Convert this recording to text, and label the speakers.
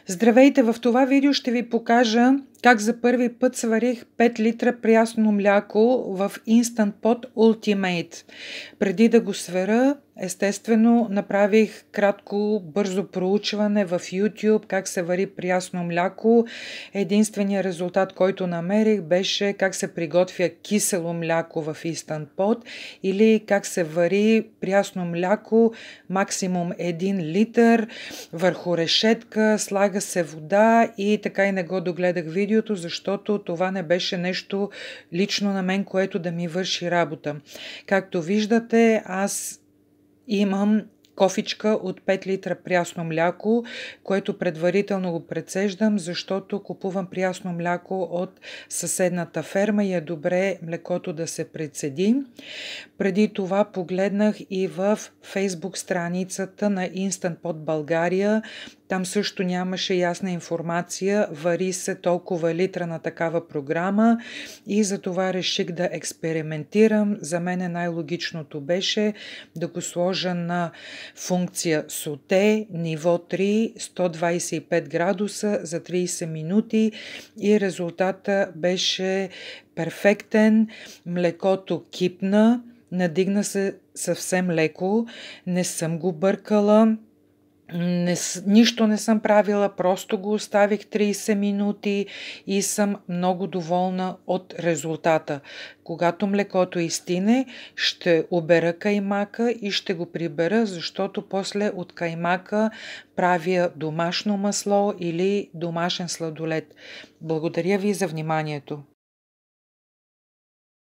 Speaker 1: Здравейте! В това видео ще ви покажа как за първи път сварих 5 литра прясно мляко в Instant Pot Ultimate. Преди да го сваря, естествено, направих кратко, бързо проучване в YouTube как се вари прясно мляко. Единственият резултат, който намерих, беше как се приготвя кисело мляко в Instant Pot или как се вари прясно мляко, максимум 1 литър, върху решетка, слага се вода и така и не го догледах видеото, защото това не беше нещо лично на мен, което да ми върши работа. Както виждате, аз имам кофичка от 5 литра прясно мляко, което предварително го прецеждам, защото купувам прясно мляко от съседната ферма и е добре млекото да се прецеди. Преди това погледнах и в Facebook страницата на Instant Pot България. Там също нямаше ясна информация, вари се толкова литра на такава програма и затова реших да експериментирам. За мен най-логичното беше да го сложа на функция соте, ниво 3, 125 градуса за 30 минути и резултата беше перфектен. Млекото кипна, надигна се съвсем леко, не съм го бъркала. Нищо не съм правила, просто го оставих 30 минути и съм много доволна от резултата. Когато млекото изстине, ще обера каймака и ще го прибера, защото после от каймака правя домашно масло или домашен сладолед. Благодаря ви за вниманието.